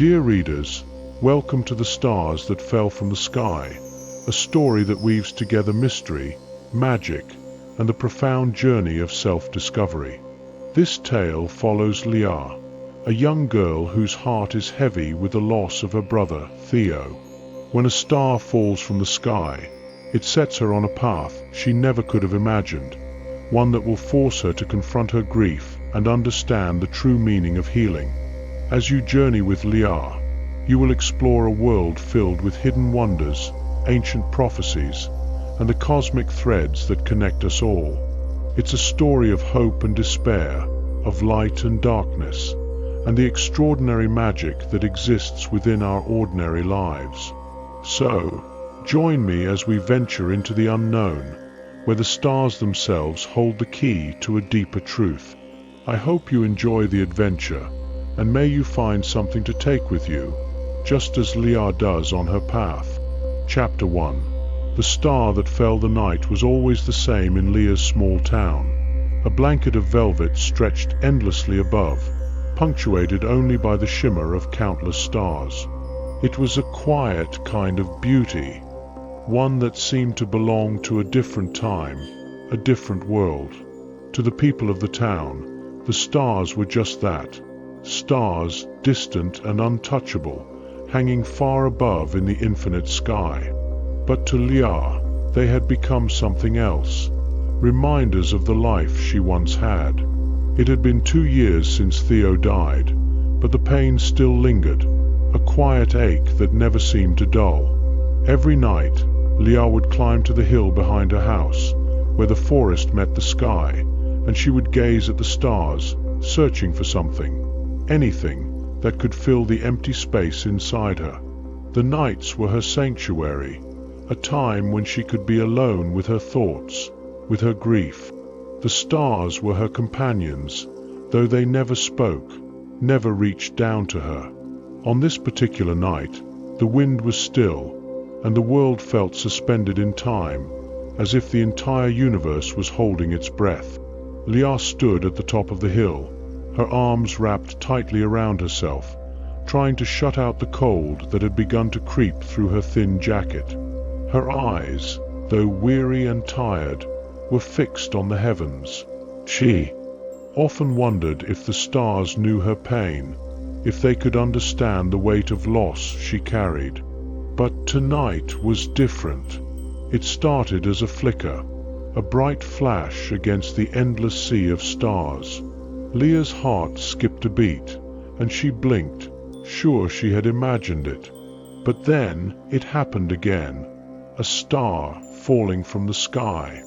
Dear readers, welcome to The Stars That Fell from the Sky, a story that weaves together mystery, magic, and the profound journey of self-discovery. This tale follows Leah, a young girl whose heart is heavy with the loss of her brother, Theo. When a star falls from the sky, it sets her on a path she never could have imagined, one that will force her to confront her grief and understand the true meaning of healing. As you journey with Leah, you will explore a world filled with hidden wonders, ancient prophecies, and the cosmic threads that connect us all. It's a story of hope and despair, of light and darkness, and the extraordinary magic that exists within our ordinary lives. So, join me as we venture into the unknown, where the stars themselves hold the key to a deeper truth. I hope you enjoy the adventure, and may you find something to take with you, just as Leah does on her path. Chapter 1. The star that fell the night was always the same in Leah's small town. A blanket of velvet stretched endlessly above, punctuated only by the shimmer of countless stars. It was a quiet kind of beauty, one that seemed to belong to a different time, a different world. To the people of the town, the stars were just that. Stars, distant and untouchable, hanging far above in the infinite sky. But to Leah, they had become something else, reminders of the life she once had. It had been 2 years since Theo died, but the pain still lingered, a quiet ache that never seemed to dull. Every night, Leah would climb to the hill behind her house, where the forest met the sky, and she would gaze at the stars, searching for something. Anything that could fill the empty space inside her. The nights were her sanctuary, a time when she could be alone with her thoughts, with her grief. The stars were her companions, though they never spoke, never reached down to her. On this particular night, the wind was still, and the world felt suspended in time, as if the entire universe was holding its breath. Leah stood at the top of the hill, her arms wrapped tightly around herself, trying to shut out the cold that had begun to creep through her thin jacket. Her eyes, though weary and tired, were fixed on the heavens. She often wondered if the stars knew her pain, if they could understand the weight of loss she carried. But tonight was different. It started as a flicker, a bright flash against the endless sea of stars. Leah's heart skipped a beat, and she blinked, sure she had imagined it. But then it happened again, a star falling from the sky.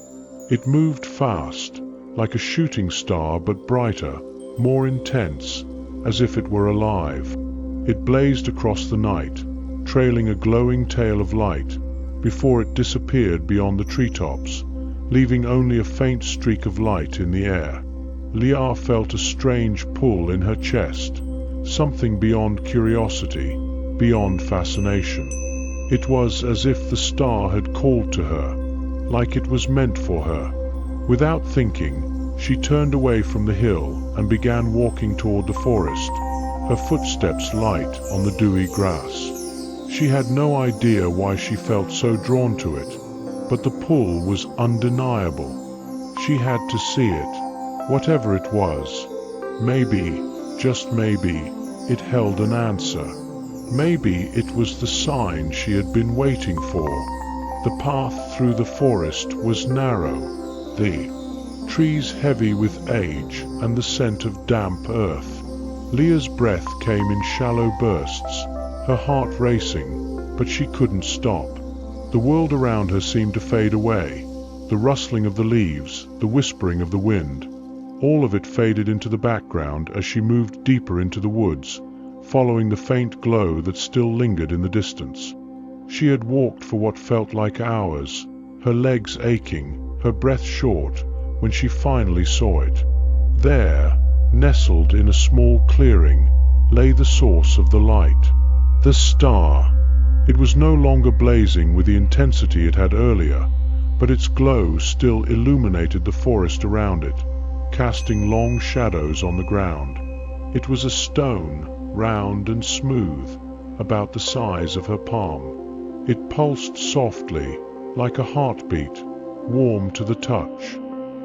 It moved fast, like a shooting star, but brighter, more intense, as if it were alive. It blazed across the night, trailing a glowing tail of light, before it disappeared beyond the treetops, leaving only a faint streak of light in the air. Leah felt a strange pull in her chest, something beyond curiosity, beyond fascination. It was as if the star had called to her, like it was meant for her. Without thinking, she turned away from the hill and began walking toward the forest, her footsteps light on the dewy grass. She had no idea why she felt so drawn to it, but the pull was undeniable. She had to see it. Whatever it was, maybe, just maybe, it held an answer. Maybe it was the sign she had been waiting for. The path through the forest was narrow, the trees heavy with age and the scent of damp earth. Leah's breath came in shallow bursts, her heart racing, but she couldn't stop. The world around her seemed to fade away, the rustling of the leaves, the whispering of the wind. All of it faded into the background as she moved deeper into the woods, following the faint glow that still lingered in the distance. She had walked for what felt like hours, her legs aching, her breath short, when she finally saw it. There, nestled in a small clearing, lay the source of the light. The star. It was no longer blazing with the intensity it had earlier, but its glow still illuminated the forest around it, casting long shadows on the ground. It was a stone, round and smooth, about the size of her palm. It pulsed softly, like a heartbeat, warm to the touch.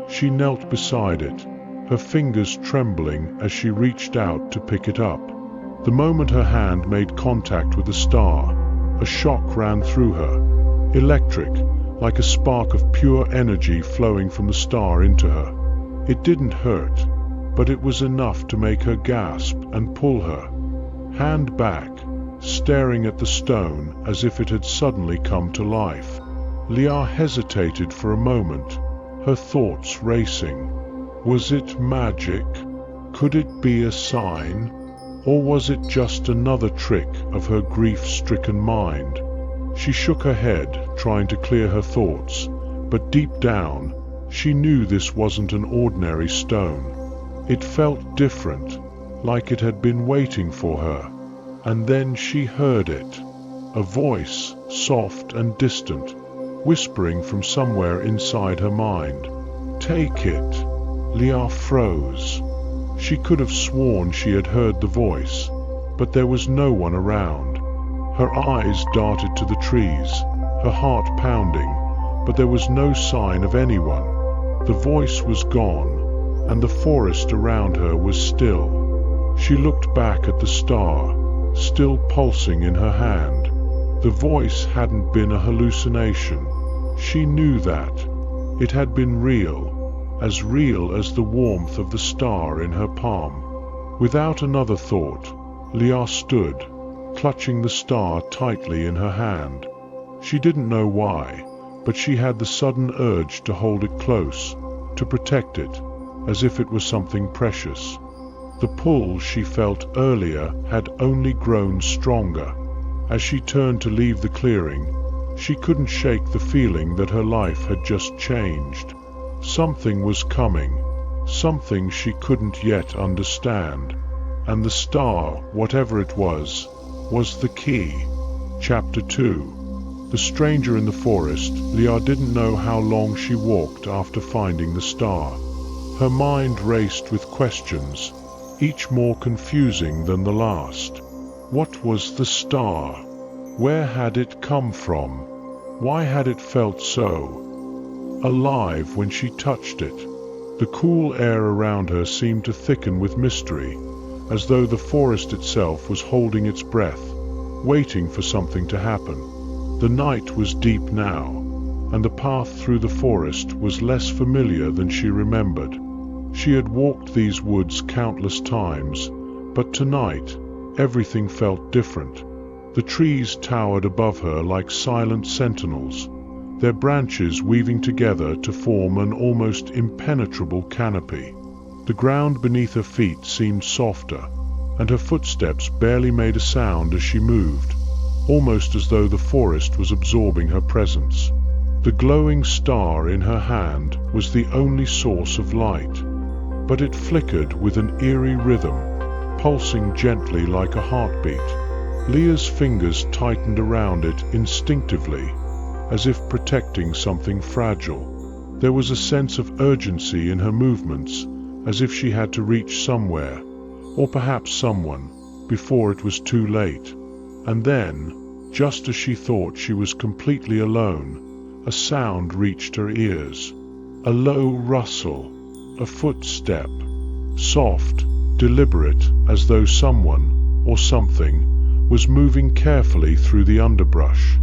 She knelt beside it, her fingers trembling as she reached out to pick it up. The moment her hand made contact with the star, a shock ran through her, electric, like a spark of pure energy flowing from the star into her. It didn't hurt, but it was enough to make her gasp and pull her hand back, staring at the stone as if it had suddenly come to life. Leah hesitated for a moment, her thoughts racing. Was it magic? Could it be a sign? Or was it just another trick of her grief-stricken mind? She shook her head, trying to clear her thoughts, but deep down, she knew this wasn't an ordinary stone. It felt different, like it had been waiting for her. And then she heard it, a voice, soft and distant, whispering from somewhere inside her mind. "Take it." Leah froze. She could have sworn she had heard the voice, but there was no one around. Her eyes darted to the trees, her heart pounding, but there was no sign of anyone. The voice was gone, and the forest around her was still. She looked back at the star, still pulsing in her hand. The voice hadn't been a hallucination. She knew that. It had been real as the warmth of the star in her palm. Without another thought, Leah stood, clutching the star tightly in her hand. She didn't know why, but she had the sudden urge to hold it close, to protect it, as if it was something precious. The pull she felt earlier had only grown stronger. As she turned to leave the clearing, she couldn't shake the feeling that her life had just changed. Something was coming, something she couldn't yet understand. And the star, whatever it was the key. Chapter 2. The stranger in the forest. Leah didn't know how long she walked after finding the star. Her mind raced with questions, each more confusing than the last. What was the star? Where had it come from? Why had it felt so alive when she touched it? The cool air around her seemed to thicken with mystery, as though the forest itself was holding its breath, waiting for something to happen. The night was deep now, and the path through the forest was less familiar than she remembered. She had walked these woods countless times, but tonight everything felt different. The trees towered above her like silent sentinels, their branches weaving together to form an almost impenetrable canopy. The ground beneath her feet seemed softer, and her footsteps barely made a sound as she moved, almost as though the forest was absorbing her presence. The glowing star in her hand was the only source of light, but it flickered with an eerie rhythm, pulsing gently like a heartbeat. Leah's fingers tightened around it instinctively, as if protecting something fragile. There was a sense of urgency in her movements, as if she had to reach somewhere, or perhaps someone, before it was too late. And then, just as she thought she was completely alone, a sound reached her ears. A low rustle, a footstep, soft, deliberate, as though someone, or something, was moving carefully through the underbrush.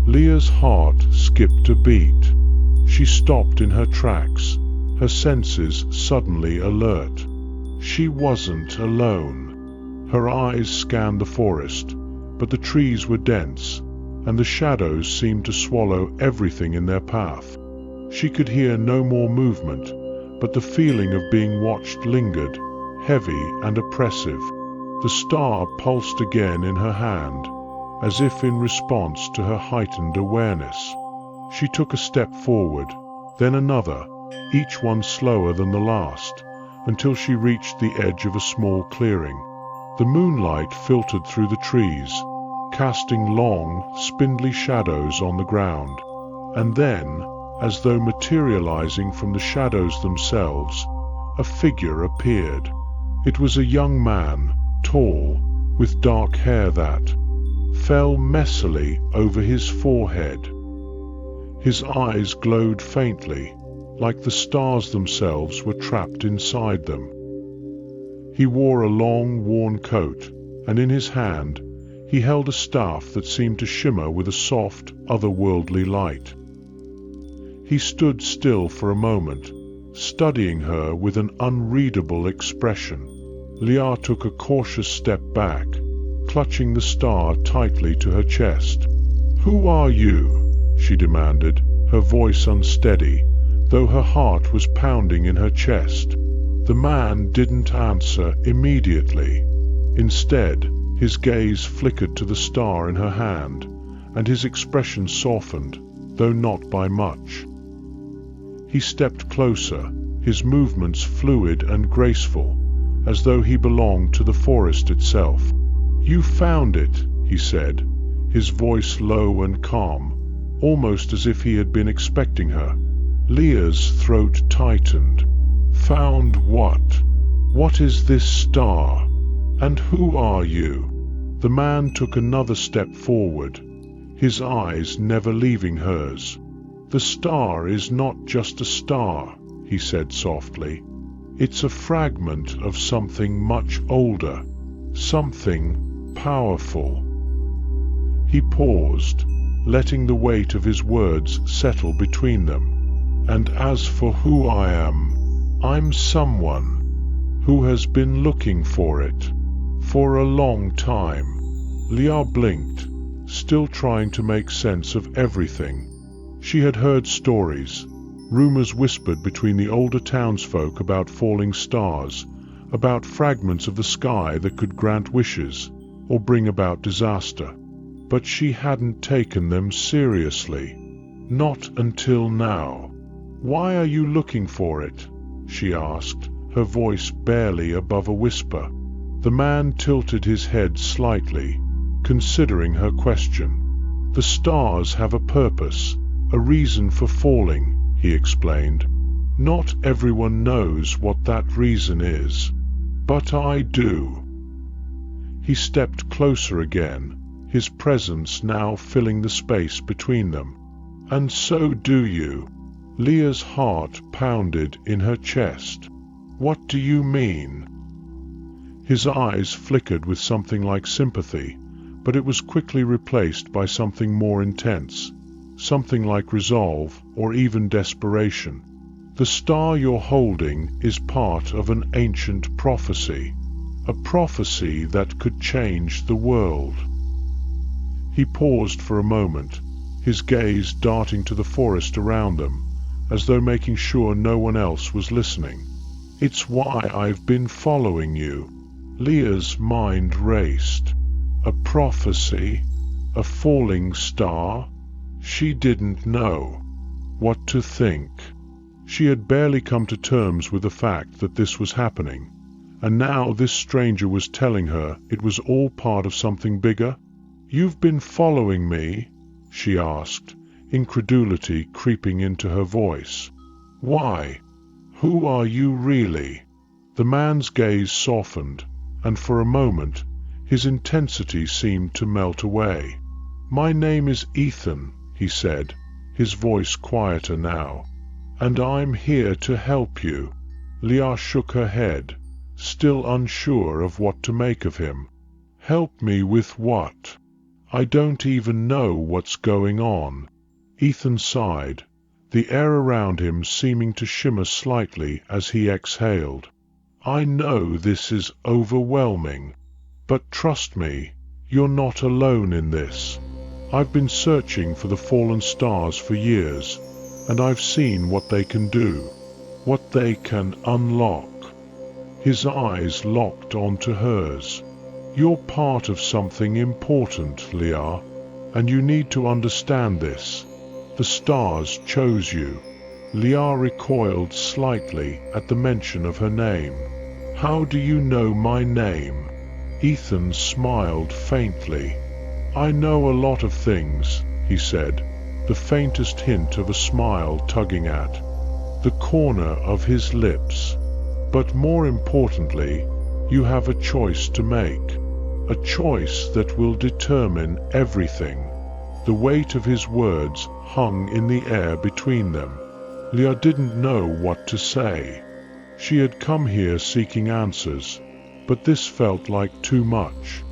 Leah's heart skipped a beat. She stopped in her tracks, her senses suddenly alert. She wasn't alone. Her eyes scanned the forest, but the trees were dense, and the shadows seemed to swallow everything in their path. She could hear no more movement, but the feeling of being watched lingered, heavy and oppressive. The star pulsed again in her hand, as if in response to her heightened awareness. She took a step forward, then another, each one slower than the last, until she reached the edge of a small clearing. The moonlight filtered through the trees, casting long, spindly shadows on the ground. And then, as though materializing from the shadows themselves, a figure appeared. It was a young man, tall, with dark hair that fell messily over his forehead. His eyes glowed faintly, like the stars themselves were trapped inside them. He wore a long, worn coat, and in his hand he held a staff that seemed to shimmer with a soft, otherworldly light. He stood still for a moment, studying her with an unreadable expression. Leah took a cautious step back, clutching the star tightly to her chest. "Who are you?" she demanded, her voice unsteady, though her heart was pounding in her chest. The man didn't answer immediately. Instead, his gaze flickered to the star in her hand, and his expression softened, though not by much. He stepped closer, his movements fluid and graceful, as though he belonged to the forest itself. "You found it," he said, his voice low and calm, almost as if he had been expecting her. Leah's throat tightened. "Found what? What is this star? And who are you?" The man took another step forward, his eyes never leaving hers. "The star is not just a star," he said softly. "It's a fragment of something much older, something powerful." He paused, letting the weight of his words settle between them. "And as for who I am, I'm someone who has been looking for it for a long time." Leah blinked, still trying to make sense of everything. She had heard stories, rumors whispered between the older townsfolk about falling stars, about fragments of the sky that could grant wishes or bring about disaster. But she hadn't taken them seriously. Not until now. "Why are you looking for it?" she asked, her voice barely above a whisper. The man tilted his head slightly, considering her question. "The stars have a purpose, a reason for falling," he explained. "Not everyone knows what that reason is, but I do." He stepped closer again, his presence now filling the space between them. "And so do you." Leah's heart pounded in her chest. "What do you mean?" His eyes flickered with something like sympathy, but it was quickly replaced by something more intense, something like resolve or even desperation. "The star you're holding is part of an ancient prophecy, a prophecy that could change the world." He paused for a moment, his gaze darting to the forest around them, as though making sure no one else was listening. "It's why I've been following you." Leah's mind raced. A prophecy? A falling star? She didn't know what to think. She had barely come to terms with the fact that this was happening, and now this stranger was telling her it was all part of something bigger. "You've been following me?" she asked, incredulity creeping into her voice. "Why? Who are you really?" The man's gaze softened, and for a moment his intensity seemed to melt away. "My name is Ethan," he said, his voice quieter now, "and I'm here to help you." Leah shook her head, still unsure of what to make of him. "Help me with what? I don't even know what's going on." Ethan sighed, the air around him seeming to shimmer slightly as he exhaled. "I know this is overwhelming, but trust me, you're not alone in this. I've been searching for the fallen stars for years, and I've seen what they can do, what they can unlock." His eyes locked onto hers. "You're part of something important, Leah, and you need to understand this. The stars chose you." Leah recoiled slightly at the mention of her name. "How do you know my name?" Ethan smiled faintly. "I know a lot of things," he said, the faintest hint of a smile tugging at the corner of his lips. "But more importantly, you have a choice to make. a choice that will determine everything. The weight of his words hung in the air between them. Leah didn't know what to say. She had come here seeking answers, but this felt like too much.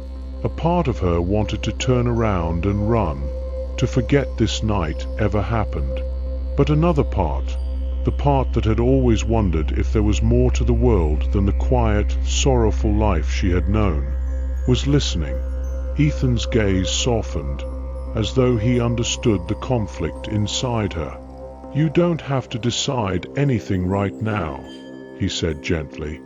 A part of her wanted to turn around and run, to forget this night ever happened. But another part, the part that had always wondered if there was more to the world than the quiet, sorrowful life she had known, was listening. Ethan's gaze softened, as though he understood the conflict inside her. "You don't have to decide anything right now," he said gently.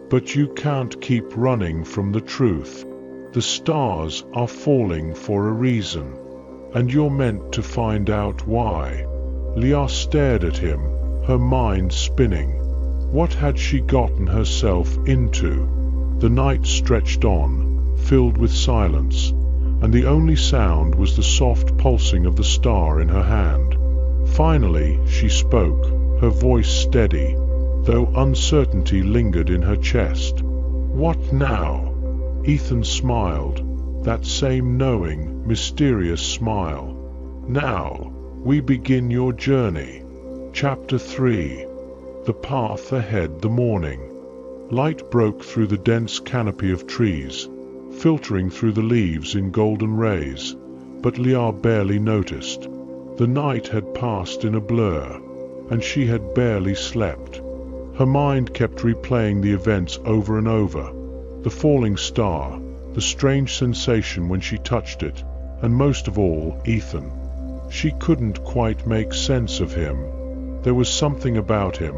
"But you can't keep running from the truth. The stars are falling for a reason, and you're meant to find out why." Leah stared at him, her mind spinning. What had she gotten herself into? The night stretched on, filled with silence, and the only sound was the soft pulsing of the star in her hand. Finally, she spoke, her voice steady, though uncertainty lingered in her chest. "What now?" Ethan smiled, that same knowing, mysterious smile. "Now, we begin your journey." Chapter 3. The path ahead. The morning light broke through the dense canopy of trees, filtering through the leaves in golden rays, but Leah barely noticed. The night had passed in a blur, and she had barely slept. Her mind kept replaying the events over and over. The falling star, the strange sensation when she touched it, and most of all, Ethan. She couldn't quite make sense of him. There was something about him,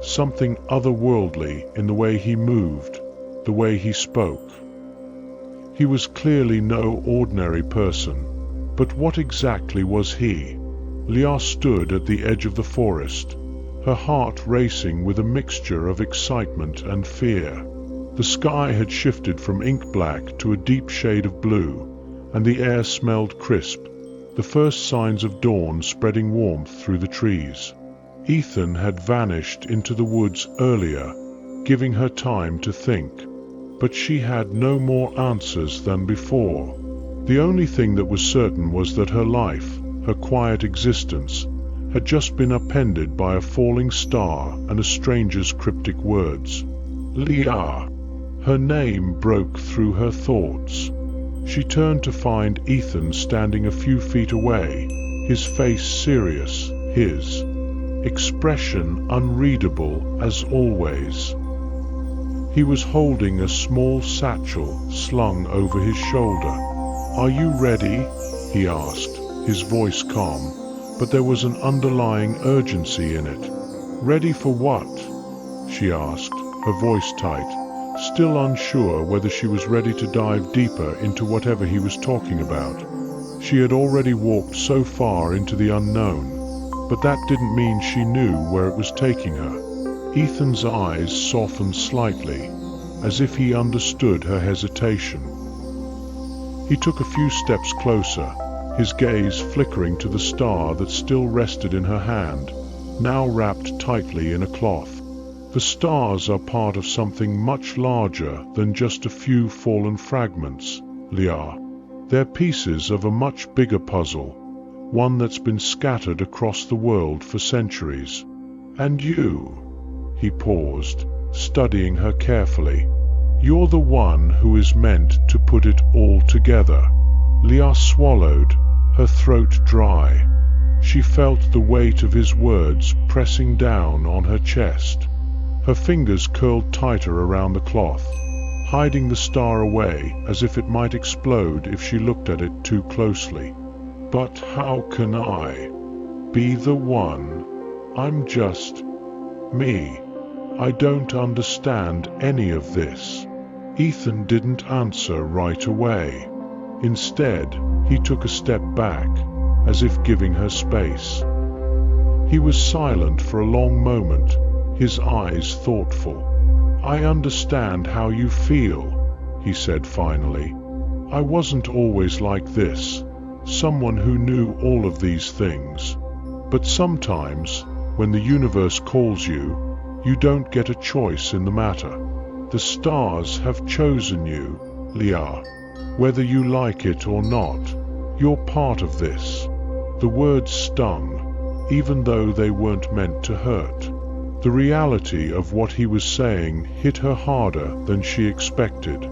something otherworldly in the way he moved, the way he spoke. He was clearly no ordinary person, but what exactly was he? Leah stood at the edge of the forest, her heart racing with a mixture of excitement and fear. The sky had shifted from ink black to a deep shade of blue, and the air smelled crisp, the first signs of dawn spreading warmth through the trees. Ethan had vanished into the woods earlier, giving her time to think, but she had no more answers than before. The only thing that was certain was that her life, her quiet existence, had just been upended by a falling star and a stranger's cryptic words. Leah. Her name broke through her thoughts. She turned to find Ethan standing a few feet away, his face serious, his expression unreadable as always. He was holding a small satchel slung over his shoulder. "Are you ready?" he asked, his voice calm, but there was an underlying urgency in it. "Ready for what?" she asked, her voice tight, still unsure whether she was ready to dive deeper into whatever he was talking about. She had already walked so far into the unknown, but that didn't mean she knew where it was taking her. Ethan's eyes softened slightly, as if he understood her hesitation. He took a few steps closer, his gaze flickering to the star that still rested in her hand, now wrapped tightly in a cloth. The stars are part of something much larger than just a few fallen fragments, Leah. They're pieces of a much bigger puzzle, one that's been scattered across the world for centuries. And you, he paused, studying her carefully. You're the one who is meant to put it all together. Leah swallowed, her throat dry. She felt the weight of his words pressing down on her chest. Her fingers curled tighter around the cloth, hiding the star away as if it might explode if she looked at it too closely. But how can I be the one? I'm just me. I don't understand any of this. Ethan didn't answer right away. Instead, he took a step back, as if giving her space. He was silent for a long moment, his eyes thoughtful. I understand how you feel, he said finally. I wasn't always like this, someone who knew all of these things. But sometimes, when the universe calls you, you don't get a choice in the matter. The stars have chosen you, Leah. Whether you like it or not, you're part of this. The words stung, even though they weren't meant to hurt. The reality of what he was saying hit her harder than she expected.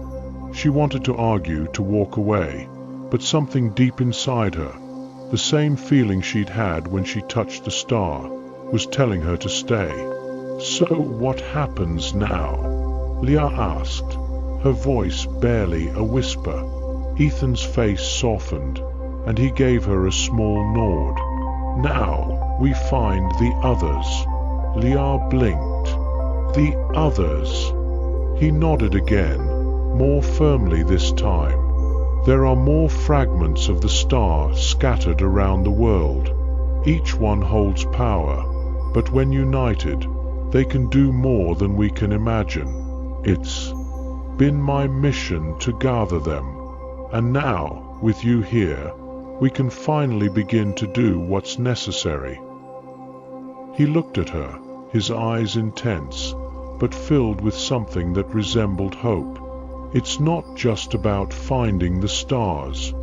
She wanted to argue, to walk away, but something deep inside her, the same feeling she'd had when she touched the star, was telling her to stay. "So what happens now?" Leah asked, her voice barely a whisper. Ethan's face softened, and he gave her a small nod. "Now we find the others." Leah blinked. "The others?" He nodded again, more firmly this time. "There are more fragments of the star scattered around the world. Each one holds power, but when united, they can do more than we can imagine. It's been my mission to gather them, and now, with you here, we can finally begin to do what's necessary." He looked at her, his eyes intense, but filled with something that resembled hope. "It's not just about finding the stars.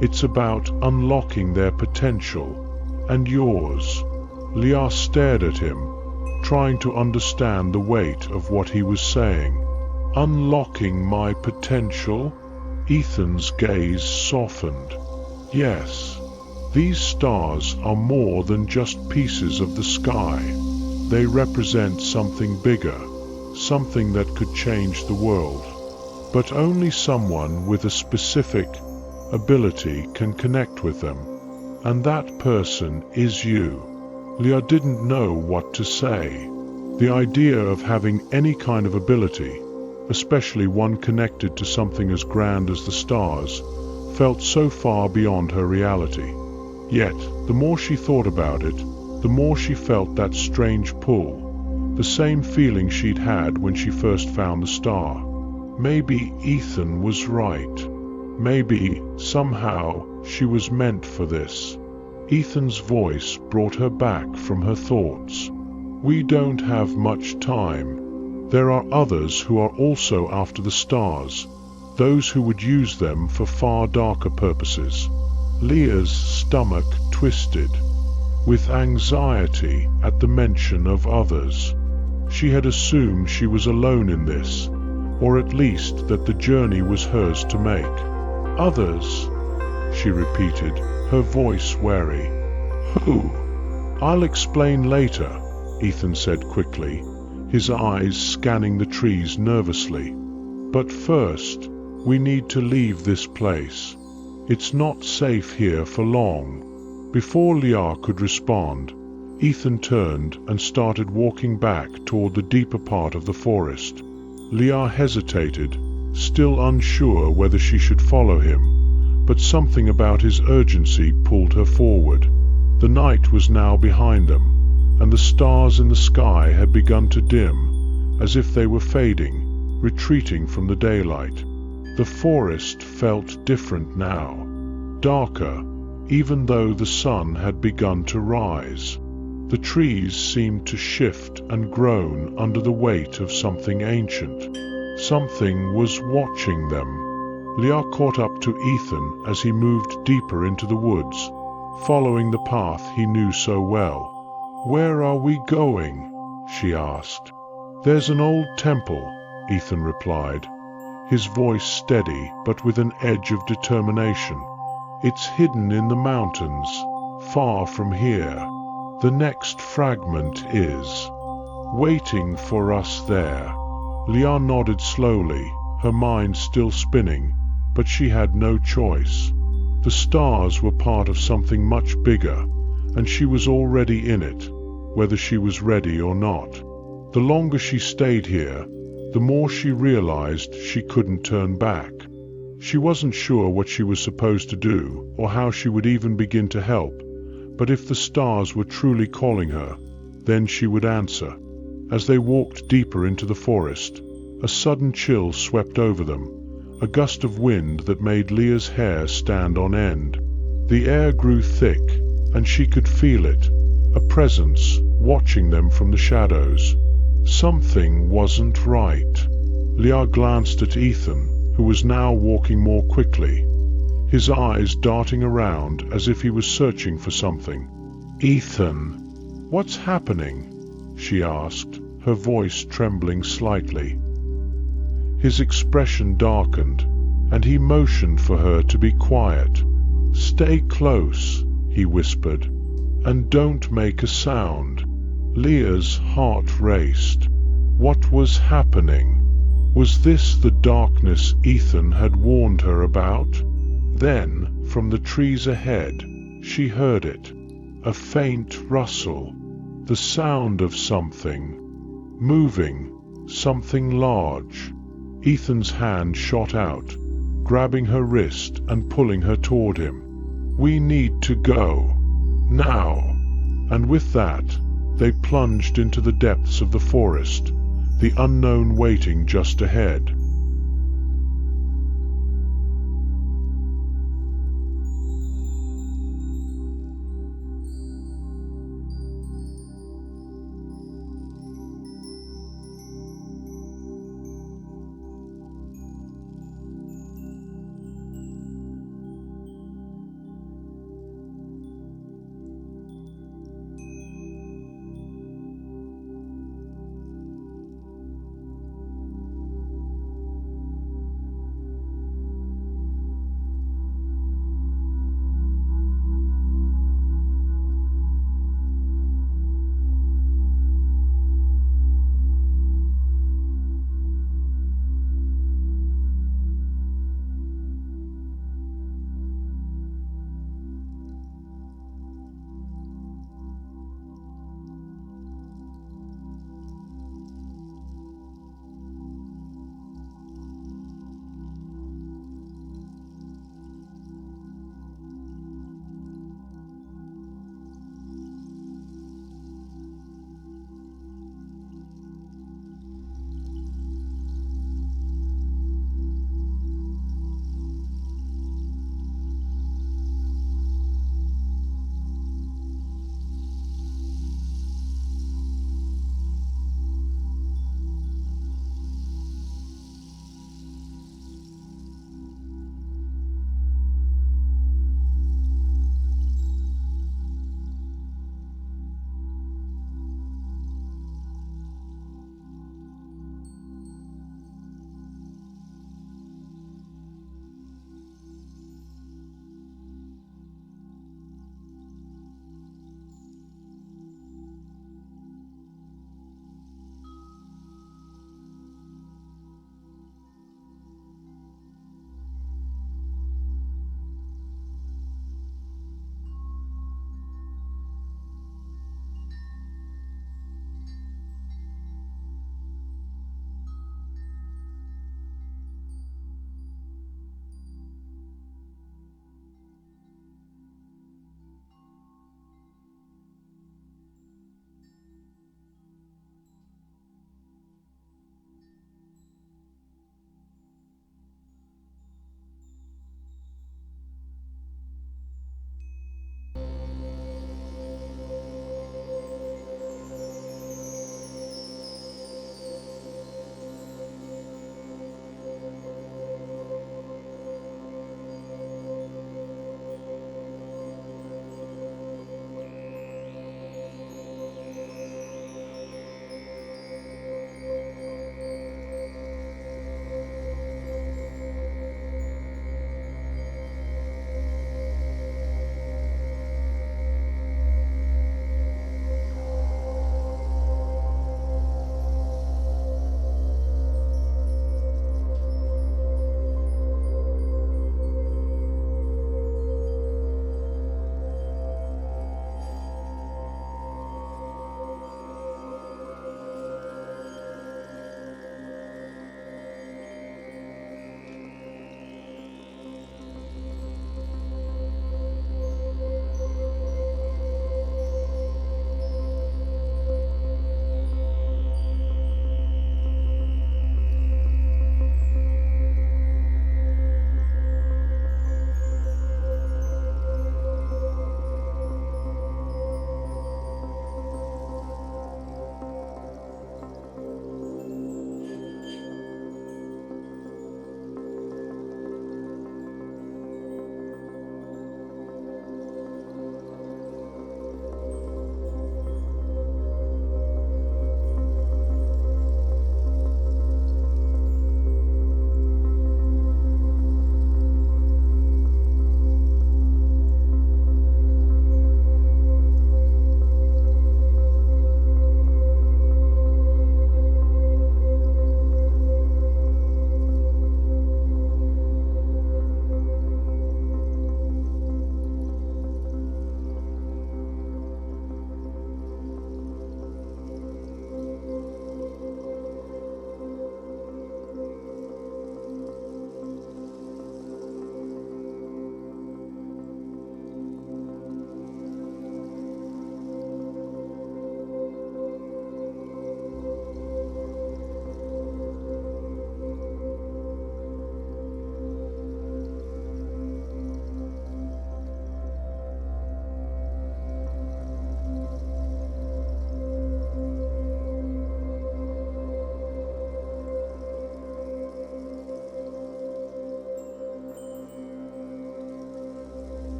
It's about unlocking their potential, and yours." Leah stared at him, trying to understand the weight of what he was saying. "Unlocking my potential?" Ethan's gaze softened. "Yes, these stars are more than just pieces of the sky. They represent something bigger, something that could change the world. But only someone with a specific ability can connect with them, and that person is you." Leah didn't know what to say. The idea of having any kind of ability, especially one connected to something as grand as the stars, felt so far beyond her reality. Yet, the more she thought about it, the more she felt that strange pull, the same feeling she'd had when she first found the star. Maybe Ethan was right. Maybe, somehow, she was meant for this. Ethan's voice brought her back from her thoughts. "We don't have much time. There are others who are also after the stars, those who would use them for far darker purposes." Leah's stomach twisted, with anxiety at the mention of others. She had assumed she was alone in this, or at least that the journey was hers to make. "Others?" she repeated, her voice wary. "Who?" "I'll explain later," Ethan said quickly, his eyes scanning the trees nervously. "But first, we need to leave this place. It's not safe here for long." Before Leah could respond, Ethan turned and started walking back toward the deeper part of the forest. Leah hesitated, still unsure whether she should follow him, but something about his urgency pulled her forward. The night was now behind them, and the stars in the sky had begun to dim, as if they were fading, retreating from the daylight. The forest felt different now, darker, even though the sun had begun to rise. The trees seemed to shift and groan under the weight of something ancient. Something was watching them. Leah caught up to Ethan as he moved deeper into the woods, following the path he knew so well. "Where are we going?" she asked. "There's an old temple," Ethan replied, his voice steady but with an edge of determination. "It's hidden in the mountains, far from here. The next fragment is waiting for us there." Leah nodded slowly, her mind still spinning, but she had no choice. The stars were part of something much bigger, and she was already in it, whether she was ready or not. The longer she stayed here, the more she realized she couldn't turn back. She wasn't sure what she was supposed to do, or how she would even begin to help, but if the stars were truly calling her, then she would answer. As they walked deeper into the forest, a sudden chill swept over them, a gust of wind that made Leah's hair stand on end. The air grew thick, and she could feel it, a presence watching them from the shadows. Something wasn't right. Leah glanced at Ethan, who was now walking more quickly, his eyes darting around as if he was searching for something. "Ethan, what's happening?" she asked, her voice trembling slightly. His expression darkened, and he motioned for her to be quiet. "Stay close," he whispered, "and don't make a sound." Leah's heart raced. What was happening? Was this the darkness Ethan had warned her about? Then, from the trees ahead, she heard it. A faint rustle. The sound of something moving, something large. Ethan's hand shot out, grabbing her wrist and pulling her toward him. "We need to go. Now." And with that, they plunged into the depths of the forest, the unknown waiting just ahead.